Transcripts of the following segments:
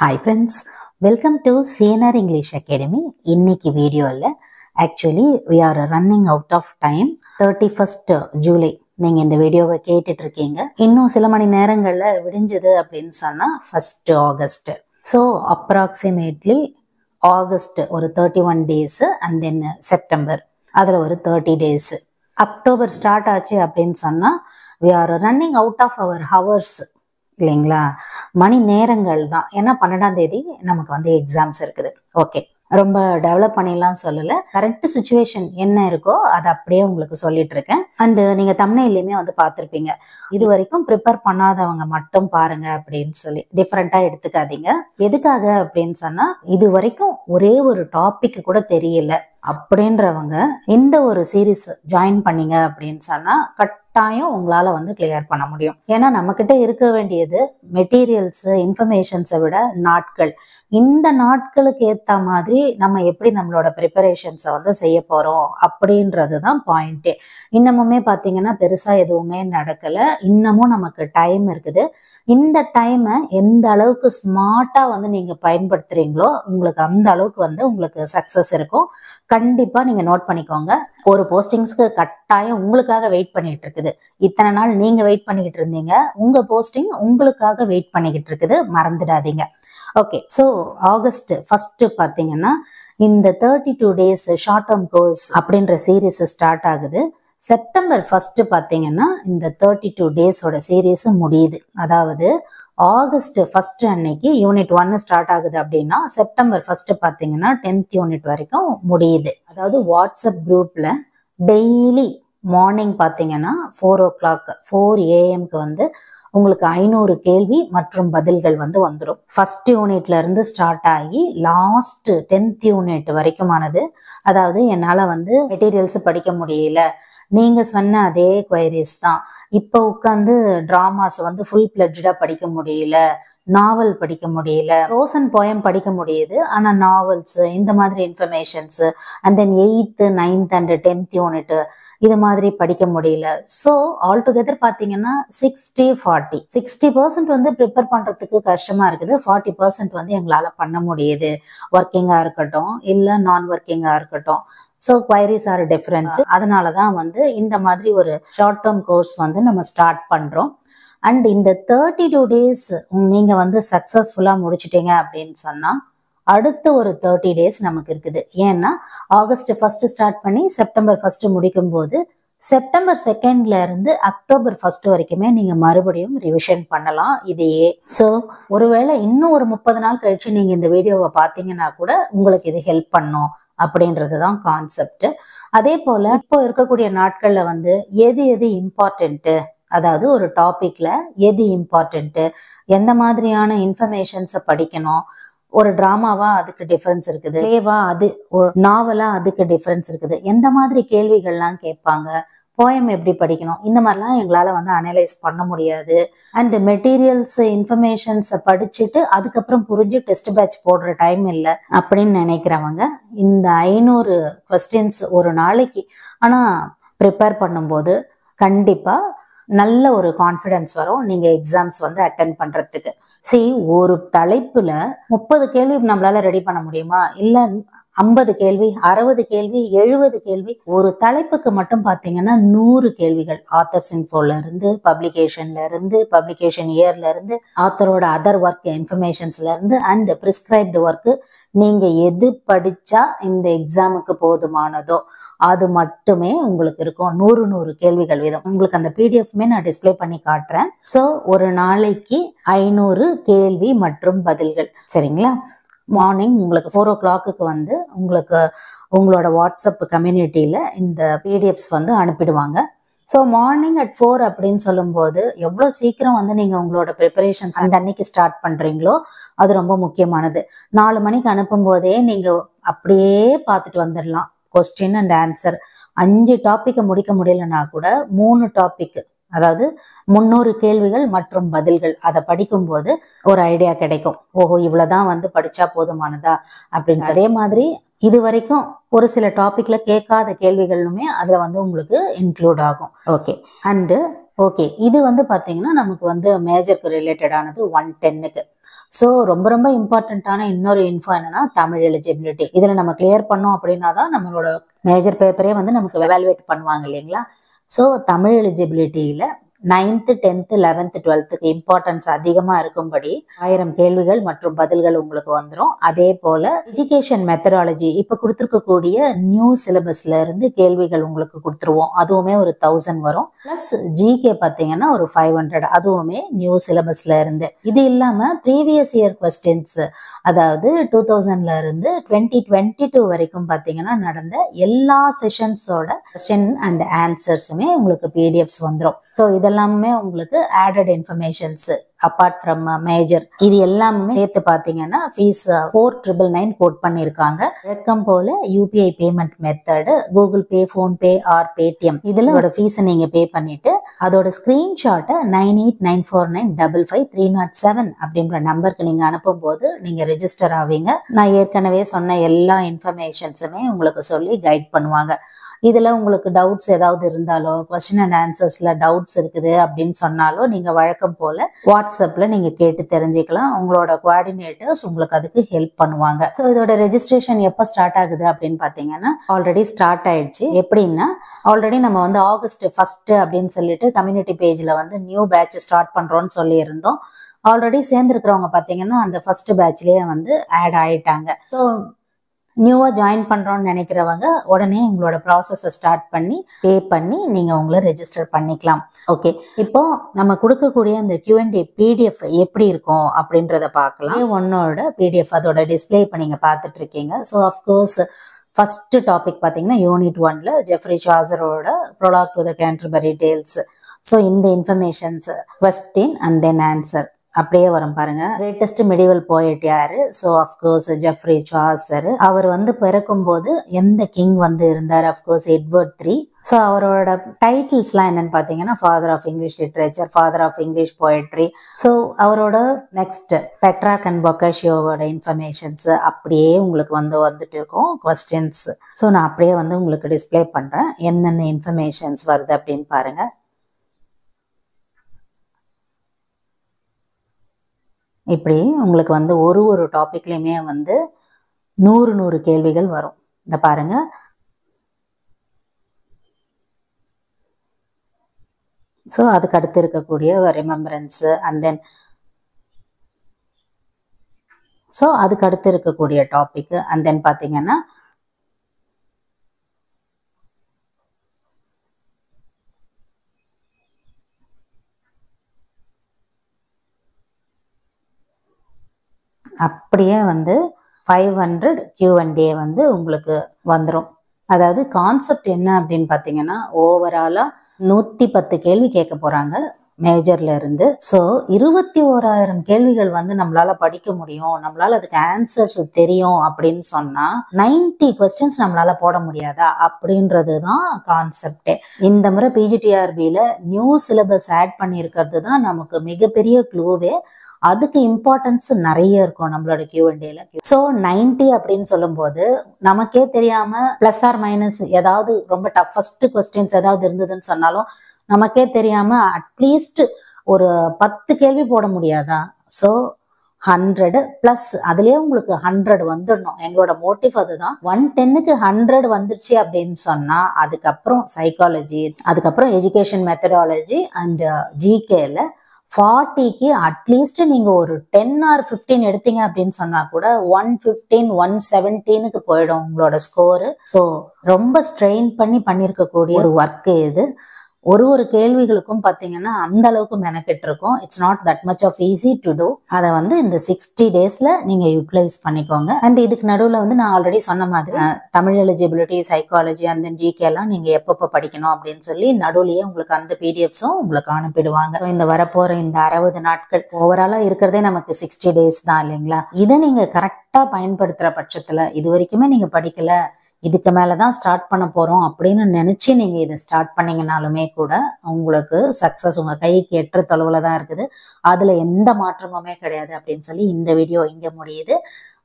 Hi friends, welcome to CNR English Academy. இன்னைக்கு வீடியோவில் actually we are running out of time. 31st July நீங்கள் இந்த வீடியோவை கேட்டுட்டு இருக்கீங்க. இன்னும் சில மணி நேரங்களில் விடிஞ்சது அப்படின்னு சொன்னால் 1st August. So approximately August ஒரு 31 days and then September அதில் ஒரு 30 days. அக்டோபர் ஸ்டார்ட் ஆச்சு அப்படின்னு சொன்னால் we are running out of our hours. இல்லைங்களா, மணி நேரங்கள் தான். ஏன்னா 12ஆம் தேதி நமக்கு வந்து எக்ஸாம்ஸ் இருக்குது. ஓகே, ரொம்ப டெவலப் பண்ணிடலாம் சொல்லலை. கரெக்ட் சுச்சுவேஷன் என்ன இருக்கோ அதை அப்படியே உங்களுக்கு சொல்லிட்டு இருக்கேன். அண்டு நீங்கள் தம்ப்நெயிலையுமே வந்து பார்த்துருப்பீங்க, இது வரைக்கும் ப்ரிப்பேர் பண்ணாதவங்க மட்டும் பாருங்க அப்படின்னு சொல்லி. டிஃப்ரெண்ட்டாக எடுத்துக்காதீங்க. எதுக்காக அப்படின்னு சொன்னால், இது வரைக்கும் ஒரே ஒரு டாபிக் கூட தெரியல அப்படின்றவங்க இந்த ஒரு சீரீஸ் ஜாயின் பண்ணீங்க அப்படின்னு சொன்னால் கட்டாயம் உங்களால் வந்து கிளியர் பண்ண முடியும். ஏன்னா நம்மக்கிட்ட இருக்க வேண்டியது மெட்டீரியல்ஸ் இன்ஃபர்மேஷன்ஸை விட நாட்கள். இந்த நாட்களுக்கு ஏற்ற மாதிரி நம்ம எப்படி நம்மளோட ப்ரிப்பரேஷன்ஸை வந்து செய்ய போகிறோம் அப்படின்றது தான் பாயிண்ட்டே. இன்னமுமே பார்த்தீங்கன்னா பெருசாக எதுவுமே நடக்கலை. இன்னமும் நமக்கு டைம் இருக்குது. இந்த டைமை எந்த அளவுக்கு ஸ்மார்ட்டாக வந்து நீங்கள் பயன்படுத்துகிறீங்களோ உங்களுக்கு அந்த அளவுக்கு வந்து உங்களுக்கு சக்ஸஸ் இருக்கும். கண்டிப்பாக நீங்கள் நோட் பண்ணிக்கோங்க. ஒரு போஸ்டிங்ஸ்க்கு கட்டாயம் உங்களுக்காக வெயிட் பண்ணிட்டு இருக்குது. இத்தனை நாள் நீங்கள் வெயிட் பண்ணிக்கிட்டு இருந்தீங்க, உங்கள் போஸ்டிங் உங்களுக்காக வெயிட் பண்ணிக்கிட்டு இருக்குது, மறந்துடாதீங்க. ஓகே, ஸோ ஆகஸ்ட் 1 பார்த்தீங்கன்னா இந்த 32 days ஷார்ட் டேர்ம் கோர்ஸ் அப்படின்ற சீரீஸ் ஸ்டார்ட் ஆகுது. செப்டம்பர் 1 பார்த்தீங்கன்னா இந்த 32 days சீரீஸ் முடியுது. அதாவது ஆகஸ்ட் 1 அன்னைக்கு யூனிட் 1 ஸ்டார்ட் ஆகுது அப்படின்னா செப்டம்பர் 1 பார்த்தீங்கன்னா 10th யூனிட் வரைக்கும் முடியுது. அதாவது வாட்ஸ்அப் குரூப்பில் டெய்லி மார்னிங் பார்த்தீங்கன்னா 4 o'clock 4 AM வந்து உங்களுக்கு 500 கேள்வி மற்றும் பதில்கள் வந்து வந்துடும். ஃபர்ஸ்ட் யூனிட்ல இருந்து ஸ்டார்ட் ஆகி லாஸ்ட் 10th யூனிட் வரைக்குமானது. அதாவது என்னால் வந்து மெட்டீரியல்ஸ் படிக்க முடியல, நீங்க சொன்ன அதே குவைரிஸ் தான். இப்போ உட்காந்து டிராமாஸ் வந்து ஃபுல் பிளட்ஜா படிக்க முடியல, நாவல் படிக்க முடியல, ப்ரோஸ் அண்ட் போயம் படிக்க முடியுது, ஆனால் நாவல்ஸ் இந்த மாதிரி informations and then 8th 9th and 10th unit இது மாதிரி படிக்க முடியல. ஸோ ஆல் டுகெதர் பார்த்தீங்கன்னா 60% வந்து ப்ரிப்பேர் பண்ணுறதுக்கு கஷ்டமாக இருக்குது. 40% வந்து எங்களால் பண்ண முடியுது. ஒர்க்கிங்காக இருக்கட்டும் இல்லை நான் ஒர்க்கிங்காக இருக்கட்டும். So குவைரிஸ் are different. அதனால தான் வந்து இந்த மாதிரி ஒரு ஷார்ட் டேர்ம் கோர்ஸ் வந்து நம்ம ஸ்டார்ட் பண்ணுறோம். அண்ட் இந்த 32 days நீங்கள் வந்து சக்ஸஸ்ஃபுல்லாக முடிச்சிட்டீங்க அப்படின்னு சொன்னால் அடுத்த ஒரு 30 days நமக்கு இருக்குது. ஏன்னா ஆகஸ்ட் 1 ஸ்டார்ட் பண்ணி செப்டம்பர் 1 முடிக்கும் போது செப்டம்பர் 2 இருந்து அக்டோபர் 1 வரைக்குமே நீங்கள் மறுபடியும் ரிவிஷன் பண்ணலாம் இதையே. ஸோ ஒருவேளை இன்னும் ஒரு 30 நாள் கழிச்சு நீங்கள் இந்த வீடியோவை பார்த்தீங்கன்னா கூட உங்களுக்கு இது ஹெல்ப் பண்ணும் அப்படின்றது தான் கான்செப்ட். அதே போல் இப்போ இருக்கக்கூடிய நாட்களில் வந்து எது எது இம்பார்ட்டண்ட்டு, அதாவது ஒரு டாபிக்ல எது இம்பார்ட்டண்ட்டு, எந்த மாதிரியான இன்ஃபர்மேஷன்ஸை படிக்கணும், ஒரு டிராமாவா அதுக்கு டிஃப்ரென்ஸ் இருக்குது, பிளேவா அது நாவலா அதுக்கு டிஃப்ரென்ஸ் இருக்குது, எந்த மாதிரி கேள்விகள்லாம் கேட்பாங்க, போயம் எப்படி படிக்கணும், இந்த மாதிரிலாம் எங்களால் வந்து அனலைஸ் பண்ண முடியாது. அண்ட் மெட்டீரியல்ஸ் இன்ஃபர்மேஷன்ஸை படிச்சுட்டு அதுக்கப்புறம் புரிஞ்சு டெஸ்ட் பேட்ச் போடுற டைம் இல்லை அப்படின்னு நினைக்கிறவங்க இந்த 500 questions ஒரு நாளைக்கு ஆனால் ப்ரிப்பேர் பண்ணும்போது கண்டிப்பாக நல்ல ஒரு கான்ஃபிடென்ஸ் வரும் நீங்கள் எக்ஸாம்ஸ் வந்து அட்டென்ட் பண்ணுறதுக்கு. ஒரு தலைப்புல 30 கேள்வி நம்மளால ரெடி பண்ண முடியுமா? இல்லை 50 கேள்வி, 60 கேள்வி, 70 கேள்வி. ஒரு தலைப்புக்கு மட்டும் பார்த்தீங்கன்னா 100 கேள்விகள். ஆத்தர்ஸ் இன்ஃபோல இருந்து, பப்ளிகேஷன்ல இருந்து, பப்ளிகேஷன் இயர்ல இருந்து, ஆத்தரோட அதர் ஒர்க் இன்ஃபர்மேஷன்ஸ்ல இருந்து அண்ட் ப்ரிஸ்கிரைப்டு ஒர்க்கு. நீங்க எது படிச்சா இந்த எக்ஸாமுக்கு போதுமானதோ அது மட்டுமே உங்களுக்கு இருக்கும். 100 கேள்விகள் வீதம். உங்களுக்கு அந்த பிடிஎஃப்மே நான் டிஸ்பிளே பண்ணி காட்டுறேன். ஸோ ஒரு நாளைக்கு 500 கேள்வி மற்றும் பதில்கள். சரிங்களா? மார்னிங் உங்களுக்கு 4 o'clock வந்து உங்களுக்கு உங்களோட வாட்ஸ்அப் கம்யூனிட்டியில் இந்த பிடிஎஃப்ஸ் வந்து அனுப்பிடுவாங்க. ஸோ மார்னிங் at 4 அப்படின்னு சொல்லும்போது எவ்வளோ சீக்கிரம் வந்து நீங்கள் உங்களோட ப்ரிப்பரேஷன்ஸ் அந்த அன்னைக்கு ஸ்டார்ட் பண்ணுறீங்களோ அது ரொம்ப முக்கியமானது. 4 மணிக்கு அனுப்பும் போதே நீங்கள் அப்படியே பார்த்துட்டு வந்துடலாம். கொஸ்டின் அண்ட் ஆன்சர் 5 டாப்பிக்கை முடிக்க முடியலன்னா கூட 3 டாபிக், அதாவது 300 கேள்விகள் மற்றும் பதில்கள் அதை படிக்கும்போது ஒரு ஐடியா கிடைக்கும். ஓஹோ, இவ்வளவுதான் வந்து படிச்சா போதுமானதா அப்படின்னு. அதே மாதிரி இது வரைக்கும் ஒரு சில டாபிக்ல கேட்காத கேள்விகளுமே அதுல வந்து உங்களுக்கு இன்க்ளூட் ஆகும். ஓகே, அண்டு ஓகே, இது வந்து பாத்தீங்கன்னா நமக்கு வந்து மேஜருக்கு ரிலேட்டடானது 110க்கு. ஸோ ரொம்ப ரொம்ப இம்பார்ட்டண்ட்டான இன்னொரு இன்ஃபோ என்னன்னா தமிழ் எலிஜிபிலிட்டி. இதில் நம்ம கிளியர் பண்ணோம் அப்படின்னா தான் நம்மளோட மேஜர் பேப்பரே வந்து நமக்கு எவாலுவேட் பண்ணுவாங்க இல்லைங்களா. So Tamil எலிஜிபிலிட்டியில் 9th 10th 11th 12th importance அதிகமாக இருக்கும்படி 1000 கேள்விகள் மற்றும் பதில்கள் உங்களுக்கு வந்துடும். அதே போல எஜுகேஷன் மெத்தடாலஜி இப்போ கொடுத்துருக்கக்கூடிய நியூ சிலபஸ்ல இருந்து கேள்விகள் உங்களுக்கு கொடுத்துருவோம். அதுவுமே ஒரு 1000 வரும். பிளஸ் ஜிகே பார்த்தீங்கன்னா ஒரு 500, அதுவுமே நியூ சிலபஸ்ல இருந்து. இது இல்லாம ப்ரீவியஸ் இயர் கொஸ்டின்ஸ், அதாவது 2000ல இருந்து 2022 வரைக்கும் பார்த்தீங்கன்னா நடந்த எல்லா செஷன்ஸோட கொஸ்டின் அண்ட் ஆன்சர்ஸுமே உங்களுக்கு பிடிஎஃப்ஸ் வந்துடும். ஸோ இதெல்லாமே உங்களுக்கு added informations apart from major. இது எல்லாமே சேர்த்து பார்த்தீங்கன்னா ஃபீஸ் 4999 கோட் பண்ணியிருக்காங்க. வழக்கம் போல UPI payment method Google Pay, PhonePe R Paytm இதில் அதோட ஃபீஸை நீங்கள் பே பண்ணிட்டு அதோட ஸ்க்ரீன்ஷாட்டை 9894955307 அப்படின்ற நம்பருக்கு நீங்கள் அனுப்பும்போது நீங்கள் ரெஜிஸ்டர் ஆவீங்க. நான் ஏற்கனவே சொன்ன எல்லா இன்ஃபர்மேஷன்ஸுமே உங்களுக்கு சொல்லி கைட் பண்ணுவாங்க. இதில் உங்களுக்கு டவுட்ஸ் ஏதாவது இருந்தாலோ, கொஸ்டின் அண்ட் ஆன்சர்ஸில் டவுட்ஸ் இருக்குது அப்படின்னு சொன்னாலோ நீங்கள் வழக்கம் போல் வாட்ஸ்அப்பில் நீங்கள் கேட்டு தெரிஞ்சுக்கலாம். உங்களோட கோஆர்டினேட்டர்ஸ் உங்களுக்கு அதுக்கு ஹெல்ப் பண்ணுவாங்க. ஸோ இதோட ரெஜிஸ்ட்ரேஷன் எப்போ ஸ்டார்ட் ஆகுது அப்படின்னு பார்த்தீங்கன்னா ஆல்ரெடி ஸ்டார்ட் ஆயிடுச்சு. எப்படின்னா ஆல்ரெடி நம்ம வந்து August 1 அப்படின்னு சொல்லிட்டு கம்யூனிட்டி பேஜில் வந்து நியூ பேட்ச் ஸ்டார்ட் பண்ணுறோன்னு சொல்லியிருந்தோம். ஆல்ரெடி சேர்ந்துருக்கிறவங்க பார்த்தீங்கன்னா அந்த ஃபர்ஸ்ட் பேட்ச்லேயே வந்து ஆட் ஆகிட்டாங்க. ஸோ நியூவாக ஜாயின் பண்ணுறோன்னு நினைக்கிறவங்க உடனே உங்களோட ப்ராசஸை ஸ்டார்ட் பண்ணி பே பண்ணி நீங்கள் உங்களை ரெஜிஸ்டர் பண்ணிக்கலாம். ஓகே, இப்போ நம்ம கொடுக்கக்கூடிய அந்த Q&A PDF எப்படி இருக்கும் அப்படின்றத பார்க்கலாம். ஒன்னோட PDF அதோட டிஸ்பிளே இப்போ நீங்கள் பார்த்துட்டு இருக்கீங்க. ஸோ அஃப்கோர்ஸ் ஃபர்ஸ்ட் டாபிக் பார்த்தீங்கன்னா யூனிட் 1ல ஜெஃப்ரி சாசரோட prologue to the Canterbury Tales. So இந்த informations question and then answer அப்படியே வரும் பாருங்க. கிரேட்டஸ்ட் மெடிவல் போயட் யாரு? So of course Geoffrey Chaucer. அவர் வந்து பிறக்கும் போது எந்த கிங் வந்து இருந்தார்? Of course Edward III. ஸோ அவரோட டைட்டில்ஸ்லாம் என்னன்னு பார்த்தீங்கன்னா father of English literature, father of English poetry. So அவரோட நெக்ஸ்ட் பெட்ராக் அண்ட் பொக்காஷியோவோட இன்ஃபர்மேஷன்ஸ் அப்படியே உங்களுக்கு வந்துட்டு இருக்கும் கொஸ்டின்ஸ். ஸோ நான் அப்படியே வந்து உங்களுக்கு டிஸ்பிளே பண்ணுறேன் என்னென்ன இன்ஃபர்மேஷன்ஸ் வருது அப்படின்னு பாருங்க. இப்படி உங்களுக்கு வந்து ஒரு டாபிக்லையுமே வந்து 100 கேள்விகள் வரும். இந்த பாருங்க. ஸோ அதுக்கு அடுத்து இருக்கக்கூடிய ரிமெம்பரன்ஸ் அண்ட் தென் ஸோ அதுக்கு அடுத்து இருக்கக்கூடிய டாபிக் அண்ட் தென் பார்த்தீங்கன்னா அப்படியே வந்து 500 Q&A வந்து உங்களுக்கு வந்துடும். அதாவது கான்செப்ட் என்ன அப்படின்னு பார்த்தீங்கன்னா ஓவராலாக 110 கேள்வி கேட்க போகிறாங்க மேஜர்ல இருந்து. ஸோ 21,000 கேள்விகள் வந்து நம்மளால படிக்க முடியும், நம்மளால அதுக்கு ஆன்சர்ஸ் தெரியும் அப்படின்னு சொன்னா 90 கொஸ்டின்ஸ் நம்மளால போட முடியாதா அப்படின்றது தான் கான்செப்டே. இந்த முறை PGTRBல நியூ சிலபஸ் ஆட் பண்ணியிருக்கிறது தான் நமக்கு மிகப்பெரிய க்ளூவே. அதுக்கு இம்பார்ட்டன்ஸ் நிறைய இருக்கும் நம்மளோட Q&Aல. ஸோ 90 அப்படின்னு சொல்லும்போது நமக்கே தெரியாம பிளஸ் ஆர் மைனஸ் ஏதாவது ரொம்ப டஃபஸ்ட் கொஸ்டின்ஸ் ஏதாவது இருந்ததுன்னு சொன்னாலும் நமக்கே தெரியாம அட்லீஸ்ட் ஒரு 10 கேள்வி போட முடியாதா? ஸோ 100 பிளஸ் அதுலயே உங்களுக்கு 100 வந்துடணும். எங்களோட மோட்டிவ் அதுதான். 110க்கு 100 வந்துருச்சு அப்படின்னு சொன்னா அதுக்கப்புறம் சைக்காலஜி, அதுக்கப்புறம் எஜுகேஷன் மெத்தடாலஜி அண்ட் ஜிகேல 40க்கு அட்லீஸ்ட் நீங்க ஒரு 10 or 15 எடுத்தீங்க அப்படின்னு சொன்னா கூட 115 117க்கு போயிடும் உங்களோட ஸ்கோரு. ஸோ ரொம்ப ஸ்ட்ரெயின் பண்ணி பண்ணியிருக்கக்கூடிய ஒரு ஒர்க் இது. ஒரு கேள்விகளுக்கும் பார்த்தீங்கன்னா அந்த அளவுக்கு மெனக்கெட்டு இருக்கும். It's not that much of easy to do. அதை வந்து இந்த 60 டேஸ்ல நீங்க யூட்டிலைஸ் பண்ணிக்கோங்க. அண்ட் இதுக்கு நடுவில் வந்து நான் ஆல்ரெடி சொன்ன மாதிரி தமிழ் எலிஜிபிலிட்டி, சைக்காலஜி அந்த ஜிகே எல்லாம் நீங்க எப்பப்போ படிக்கணும் அப்படின்னு சொல்லி நடுவுலயே உங்களுக்கு அந்த பிடிஎஃப்ஸும் உங்களுக்கு அனுப்பிடுவாங்க. இந்த வரப்போற இந்த 60 நாட்கள் ஓவராலா இருக்கிறதே நமக்கு 60 டேஸ் தான் இல்லைங்களா? இதை நீங்க கரெக்டா பயன்படுத்துற பட்சத்துல இது வரைக்குமே நீங்க படிக்கல, இதுக்கு மேலதான் ஸ்டார்ட் பண்ண போறோம் அப்படின்னு நினைச்சு நீங்க இதை ஸ்டார்ட் பண்ணீங்கனாலுமே கூட உங்களுக்கு சக்சஸ் உங்க கைக்கு எட்டுற தொலைவுல தான் இருக்குது. அதுல எந்த மாற்றமுமே கிடையாது அப்படின்னு சொல்லி இந்த வீடியோ இங்க முடியுது.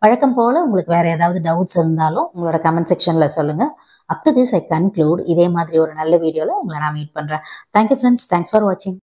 வழக்கம் போல உங்களுக்கு வேற ஏதாவது டவுட்ஸ் இருந்தாலும் உங்களோட கமெண்ட் செக்ஷன்ல சொல்லுங்க. Up to this I conclude. இதே மாதிரி ஒரு நல்ல வீடியோல உங்களை நான் மீட் பண்றேன். Thank you friends. தேங்க்ஸ் ஃபார் வாட்சிங்.